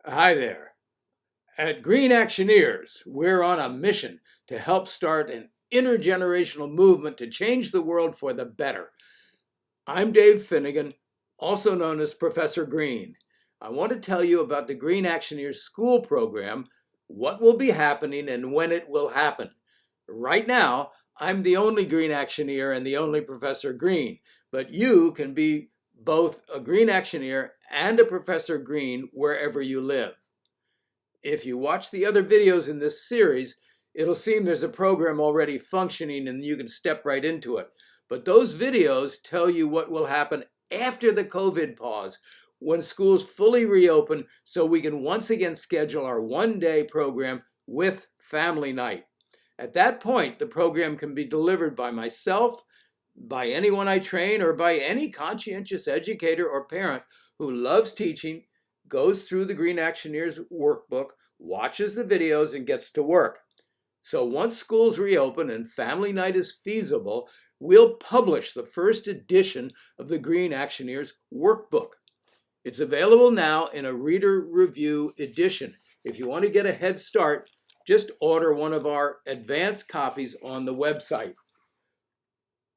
Hi there. At Green Actioneers, we're on a mission to help start an intergenerational movement to change the world for the better. I'm Dave Finnegan, also known as Professor Green. I want to tell you about the Green Actioneers school program, what will be happening, and when it will happen. Right now, I'm the only Green Actioneer and the only Professor Green, but you can be both a Green Actioneer and a Professor Green wherever you live. If you watch the other videos in this series, it'll seem there's a program already functioning and you can step right into it. But those videos tell you what will happen after the COVID pause, when schools fully reopen, so we can once again schedule our one-day program with family night. At that point, the program can be delivered by myself, by anyone I train, or by any conscientious educator or parent who loves teaching, goes through the Green Actioneers workbook, watches the videos, and gets to work. So once schools reopen and family night is feasible, we'll publish the first edition of the Green Actioneers workbook. It's available now in a reader review edition. If you want to get a head start, just order one of our advanced copies on the website.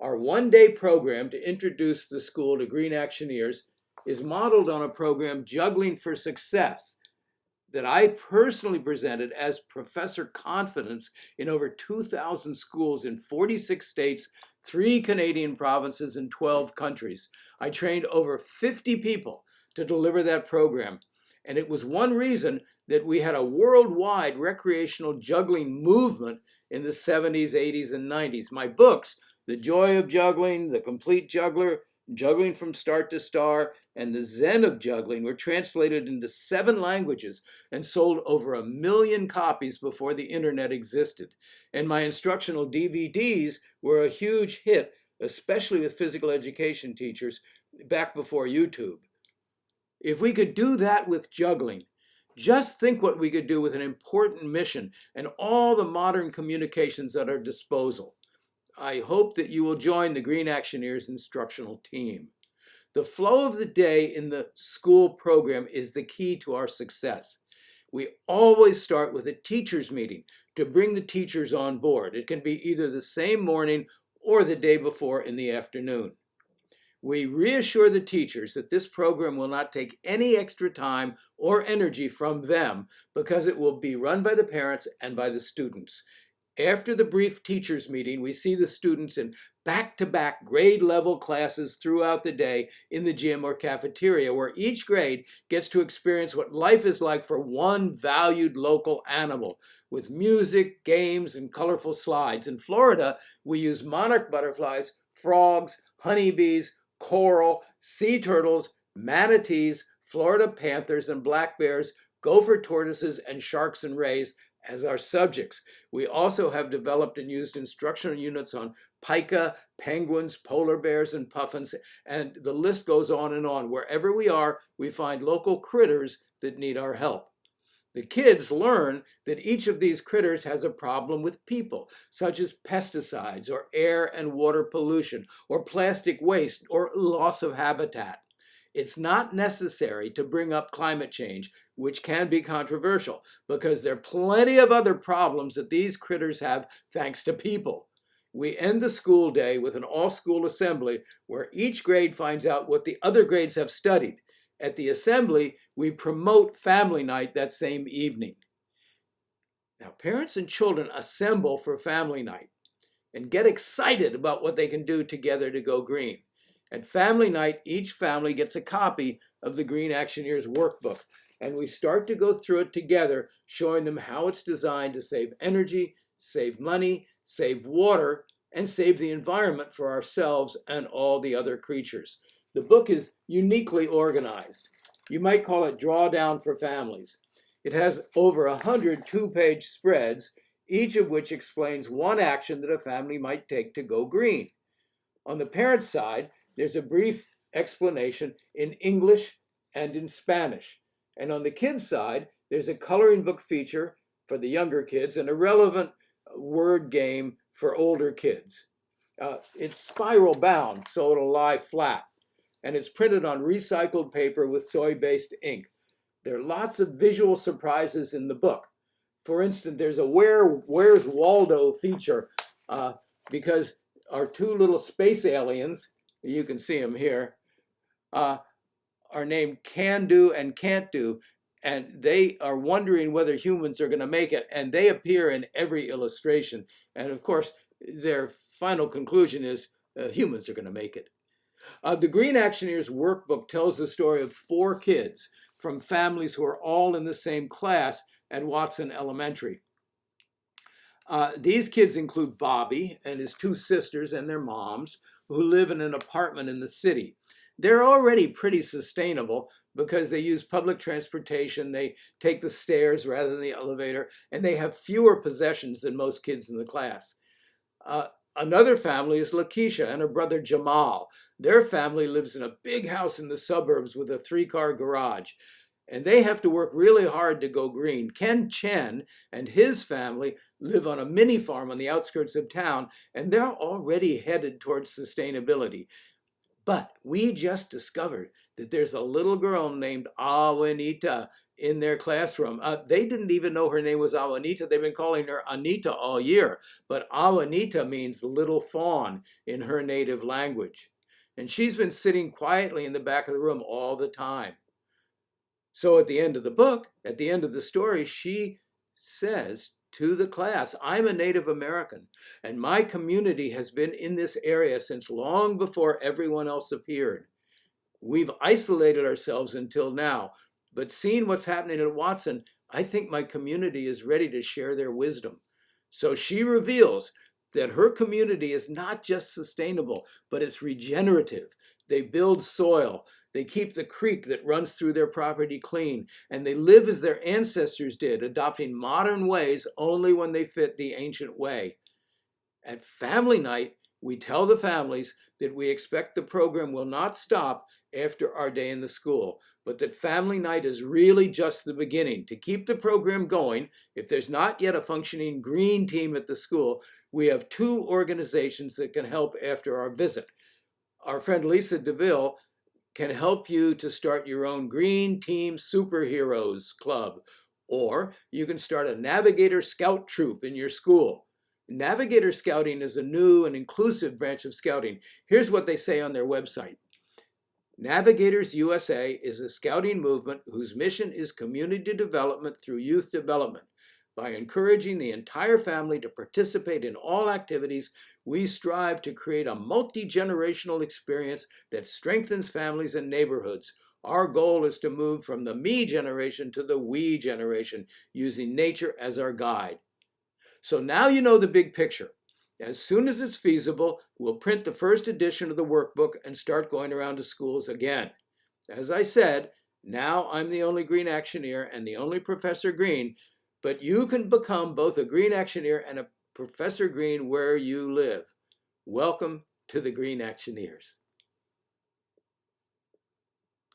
Our one-day program to introduce the school to Green Actioneers is modeled on a program, Juggling for Success, that I personally presented as Professor Confidence in over 2,000 schools in 46 states, 3 Canadian provinces, and 12 countries. I trained over 50 people to deliver that program, and it was one reason that we had a worldwide recreational juggling movement in the 70s, 80s, and 90s. My books, The Joy of Juggling, The Complete Juggler, Juggling from Start to Star, and The Zen of Juggling were translated into 7 languages and sold over 1 million copies before the internet existed. And my instructional DVDs were a huge hit, especially with physical education teachers back before YouTube. If we could do that with juggling, just think what we could do with an important mission and all the modern communications at our disposal. I hope that you will join the Green Actioneers instructional team. The flow of the day in the school program is the key to our success. We always start with a teachers' meeting to bring the teachers on board. It can be either the same morning or the day before in the afternoon. We reassure the teachers that this program will not take any extra time or energy from them because it will be run by the parents and by the students. After the brief teachers meeting, we see the students in back-to-back grade level classes throughout the day in the gym or cafeteria, where each grade gets to experience what life is like for one valued local animal, with music, games, and colorful slides. In Florida, we use monarch butterflies, frogs, honeybees, coral, sea turtles, manatees, Florida panthers and black bears, gopher tortoises, and sharks and rays as our subjects. We also have developed and used instructional units on pika, penguins, polar bears, and puffins, and the list goes on and on. Wherever we are, we find local critters that need our help. The kids learn that each of these critters has a problem with people, such as pesticides or air and water pollution or plastic waste or loss of habitat. It's not necessary to bring up climate change, which can be controversial, because there are plenty of other problems that these critters have thanks to people. We end the school day with an all-school assembly where each grade finds out what the other grades have studied. At the assembly, we promote family night that same evening. Now, parents and children assemble for family night and get excited about what they can do together to go green. At family night, each family gets a copy of the Green Actioneers workbook, and we start to go through it together, showing them how it's designed to save energy, save money, save water, and save the environment for ourselves and all the other creatures. The book is uniquely organized. You might call it Drawdown for Families. It has over 100 two-page spreads, each of which explains one action that a family might take to go green. On the parent side, there's a brief explanation in English and in Spanish. And on the kids' side, there's a coloring book feature for the younger kids and a relevant word game for older kids. It's spiral bound, so it'll lie flat. And it's printed on recycled paper with soy-based ink. There are lots of visual surprises in the book. For instance, there's a Where's Waldo feature because our two little space aliens, you can see them here, are named Can Do and Can't Do, and they are wondering whether humans are going to make it, and they appear in every illustration. And of course, their final conclusion is humans are going to make it. The Green Actioneers workbook tells the story of 4 kids from families who are all in the same class at Watson Elementary. These kids include Bobby and his 2 sisters and their moms who live in an apartment in the city. They're already pretty sustainable because they use public transportation, they take the stairs rather than the elevator, and they have fewer possessions than most kids in the class. Another family is Lakeisha and her brother Jamal. Their family lives in a big house in the suburbs with a 3-car garage, and they have to work really hard to go green. Ken Chen and his family live on a mini farm on the outskirts of town, and they're already headed towards sustainability. But we just discovered that there's a little girl named Awanita in their classroom. They didn't even know her name was Awanita. They've been calling her Anita all year. But Awanita means little fawn in her native language. And she's been sitting quietly in the back of the room all the time. So at the end of the book, at the end of the story, she says to the class, I'm a Native American, and my community has been in this area since long before everyone else appeared. We've isolated ourselves until now, but seeing what's happening at Watson, I think my community is ready to share their wisdom. So she reveals that her community is not just sustainable, but it's regenerative. They build soil. They keep the creek that runs through their property clean, and they live as their ancestors did, adopting modern ways only when they fit the ancient way. At family night, we tell the families that we expect the program will not stop after our day in the school, but that family night is really just the beginning. To keep the program going, if there's not yet a functioning green team at the school, we have 2 organizations that can help after our visit. Our friend Lisa DeVille can help you to start your own Green Team Superheroes Club, or you can start a Navigator Scout troop in your school. Navigator Scouting is a new and inclusive branch of Scouting. Here's what they say on their website. Navigators USA is a scouting movement whose mission is community development through youth development. By encouraging the entire family to participate in all activities, we strive to create a multi-generational experience that strengthens families and neighborhoods. Our goal is to move from the me generation to the we generation, using nature as our guide. So now you know the big picture. As soon as it's feasible, we'll print the first edition of the workbook and start going around to schools again. As I said, now I'm the only Green Actioneer and the only Professor Green, but you can become both a Green Actioneer and a Professor Green where you live. Welcome to the Green Actioneers.